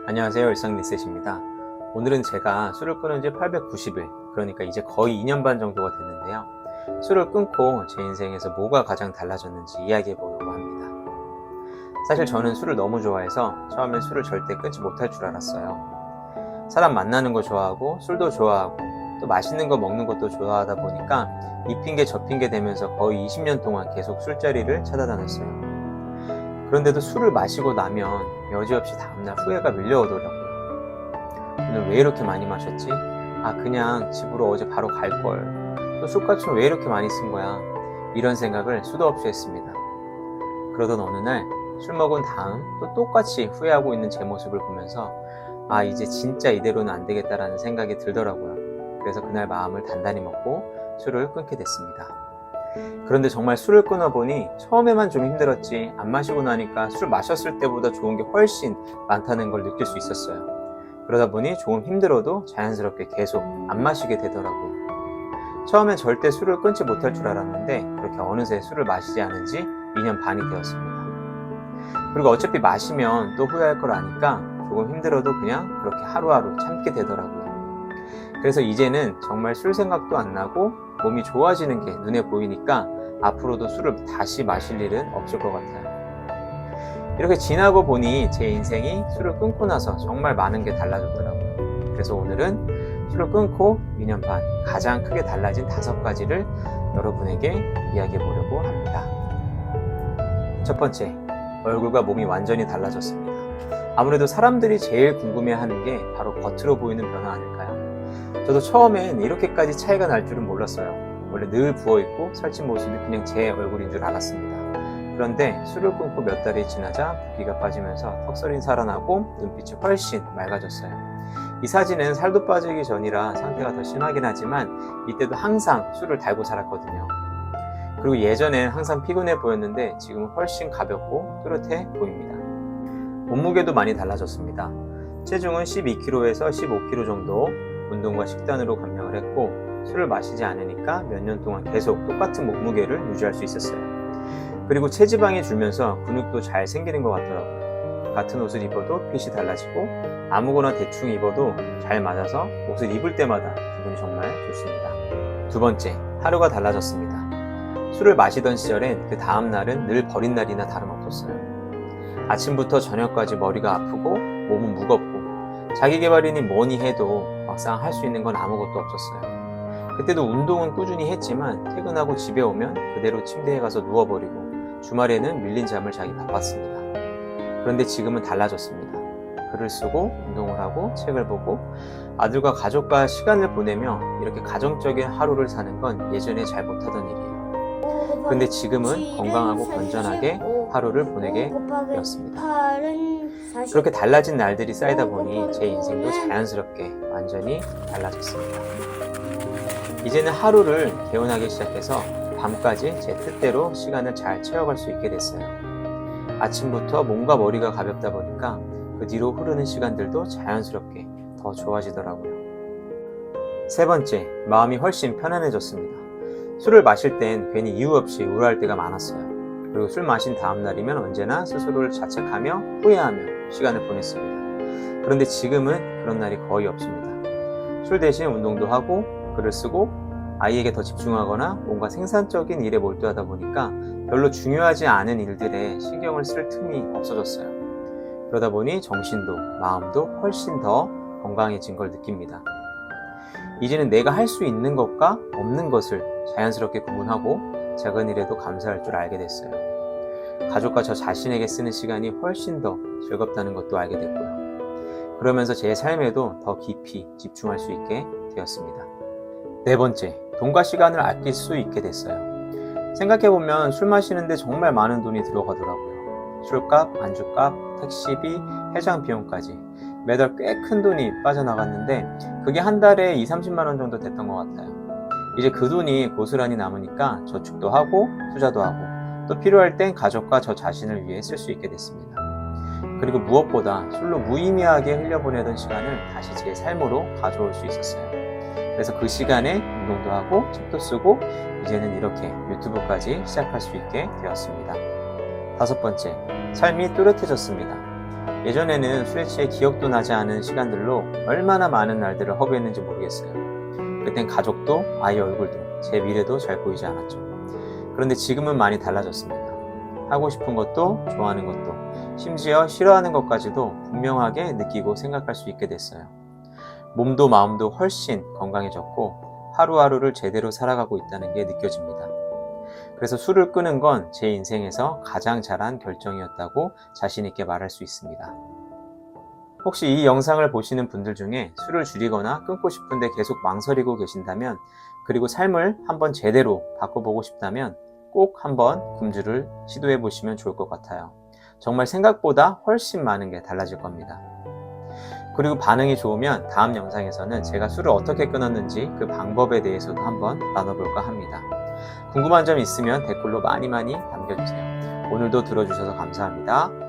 안녕하세요. 일상리셋입니다. 오늘은 제가 술을 끊은 지 890일, 그러니까 이제 거의 2년 반 정도가 됐는데요. 술을 끊고 제 인생에서 뭐가 가장 달라졌는지 이야기해 보려고 합니다. 사실 저는 술을 너무 좋아해서 처음엔 술을 절대 끊지 못할 줄 알았어요. 사람 만나는 거 좋아하고 술도 좋아하고 또 맛있는 거 먹는 것도 좋아하다 보니까 이 핑계 저 핑계 대면서 거의 20년 동안 계속 술자리를 찾아다녔어요. 그런데도 술을 마시고 나면 여지없이 다음날 후회가 밀려오더라고요. 오늘 왜 이렇게 많이 마셨지? 그냥 집으로 어제 바로 갈걸. 또 술값은 왜 이렇게 많이 쓴 거야? 이런 생각을 수도 없이 했습니다. 그러던 어느 날 술 먹은 다음 또 똑같이 후회하고 있는 제 모습을 보면서 이제 진짜 이대로는 안 되겠다라는 생각이 들더라고요. 그래서 그날 마음을 단단히 먹고 술을 끊게 됐습니다. 그런데 정말 술을 끊어보니 처음에만 좀 힘들었지 안 마시고 나니까 술 마셨을 때보다 좋은 게 훨씬 많다는 걸 느낄 수 있었어요. 그러다 보니 조금 힘들어도 자연스럽게 계속 안 마시게 되더라고요. 처음엔 절대 술을 끊지 못할 줄 알았는데 그렇게 어느새 술을 마시지 않은 지 2년 반이 되었습니다. 그리고 어차피 마시면 또 후회할 걸 아니까 조금 힘들어도 그냥 그렇게 하루하루 참게 되더라고요. 그래서 이제는 정말 술 생각도 안 나고 몸이 좋아지는 게 눈에 보이니까 앞으로도 술을 다시 마실 일은 없을 것 같아요. 이렇게 지나고 보니 제 인생이 술을 끊고 나서 정말 많은 게 달라졌더라고요. 그래서 오늘은 술을 끊고 2년 반 가장 크게 달라진 5가지를 여러분에게 이야기해 보려고 합니다. 첫 번째, 얼굴과 몸이 완전히 달라졌습니다. 아무래도 사람들이 제일 궁금해하는 게 바로 겉으로 보이는 변화 아닐까요? 저도 처음엔 이렇게까지 차이가 날 줄은 몰랐어요. 원래 늘 부어있고 살찐 모습이 그냥 제 얼굴인 줄 알았습니다. 그런데 술을 끊고 몇 달이 지나자 붓기가 빠지면서 턱살이 살아나고 눈빛이 훨씬 맑아졌어요. 이 사진은 살도 빠지기 전이라 상태가 더 심하긴 하지만 이때도 항상 술을 달고 살았거든요. 그리고 예전엔 항상 피곤해 보였는데 지금은 훨씬 가볍고 또렷해 보입니다. 몸무게도 많이 달라졌습니다. 체중은 12kg에서 15kg 정도 운동과 식단으로 감량을 했고 술을 마시지 않으니까 몇 년 동안 계속 똑같은 몸무게를 유지할 수 있었어요. 그리고 체지방이 줄면서 근육도 잘 생기는 것 같더라고요. 같은 옷을 입어도 핏이 달라지고 아무거나 대충 입어도 잘 맞아서 옷을 입을 때마다 기분이 정말 좋습니다. 두 번째, 하루가 달라졌습니다. 술을 마시던 시절엔 그 다음 날은 늘 버린 날이나 다름없었어요. 아침부터 저녁까지 머리가 아프고 몸은 무겁고 자기계발이니 뭐니 해도 막상 할 수 있는 건 아무것도 없었어요. 그때도 운동은 꾸준히 했지만 퇴근하고 집에 오면 그대로 침대에 가서 누워버리고 주말에는 밀린 잠을 자기 바빴습니다. 그런데 지금은 달라졌습니다. 글을 쓰고 운동을 하고 책을 보고 아들과 가족과 시간을 보내며 이렇게 가정적인 하루를 사는 건 예전에 잘 못하던 일이에요. 그런데 지금은 건강하고 건전하게 하루를 보내게 되었습니다. 그렇게 달라진 날들이 쌓이다 보니 제 인생도 자연스럽게 완전히 달라졌습니다. 이제는 하루를 개운하게 시작해서 밤까지 제 뜻대로 시간을 잘 채워갈 수 있게 됐어요. 아침부터 몸과 머리가 가볍다 보니까 그 뒤로 흐르는 시간들도 자연스럽게 더 좋아지더라고요. 세 번째, 마음이 훨씬 편안해졌습니다. 술을 마실 땐 괜히 이유 없이 우울할 때가 많았어요. 그리고 술 마신 다음 날이면 언제나 스스로를 자책하며 후회하며 시간을 보냈습니다. 그런데 지금은 그런 날이 거의 없습니다. 술 대신 운동도 하고 글을 쓰고 아이에게 더 집중하거나 뭔가 생산적인 일에 몰두하다 보니까 별로 중요하지 않은 일들에 신경을 쓸 틈이 없어졌어요. 그러다 보니 정신도 마음도 훨씬 더 건강해진 걸 느낍니다. 이제는 내가 할 수 있는 것과 없는 것을 자연스럽게 구분하고 작은 일에도 감사할 줄 알게 됐어요. 가족과 저 자신에게 쓰는 시간이 훨씬 더 즐겁다는 것도 알게 됐고요. 그러면서 제 삶에도 더 깊이 집중할 수 있게 되었습니다. 네 번째, 돈과 시간을 아낄 수 있게 됐어요. 생각해보면 술 마시는데 정말 많은 돈이 들어가더라고요. 술값, 안주값, 택시비, 해장 비용까지 매달 꽤 큰 돈이 빠져나갔는데 그게 한 달에 20-30만 원 정도 됐던 것 같아요. 이제 그 돈이 고스란히 남으니까 저축도 하고 투자도 하고 또 필요할 땐 가족과 저 자신을 위해 쓸 수 있게 됐습니다. 그리고 무엇보다 술로 무의미하게 흘려보내던 시간을 다시 제 삶으로 가져올 수 있었어요. 그래서 그 시간에 운동도 하고 책도 쓰고 이제는 이렇게 유튜브까지 시작할 수 있게 되었습니다. 5번째, 삶이 또렷해졌습니다. 예전에는 술에 취해 기억도 나지 않은 시간들로 얼마나 많은 날들을 허비했는지 모르겠어요. 그땐 가족도, 아이 얼굴도, 제 미래도 잘 보이지 않았죠. 그런데 지금은 많이 달라졌습니다. 하고 싶은 것도, 좋아하는 것도, 심지어 싫어하는 것까지도 분명하게 느끼고 생각할 수 있게 됐어요. 몸도 마음도 훨씬 건강해졌고 하루하루를 제대로 살아가고 있다는 게 느껴집니다. 그래서 술을 끊은 건 제 인생에서 가장 잘한 결정이었다고 자신 있게 말할 수 있습니다. 혹시 이 영상을 보시는 분들 중에 술을 줄이거나 끊고 싶은데 계속 망설이고 계신다면, 그리고 삶을 한번 제대로 바꿔보고 싶다면 꼭 한번 금주를 시도해 보시면 좋을 것 같아요. 정말 생각보다 훨씬 많은 게 달라질 겁니다. 그리고 반응이 좋으면 다음 영상에서는 제가 술을 어떻게 끊었는지 그 방법에 대해서도 한번 나눠볼까 합니다. 궁금한 점 있으면 댓글로 많이 남겨주세요. 오늘도 들어주셔서 감사합니다.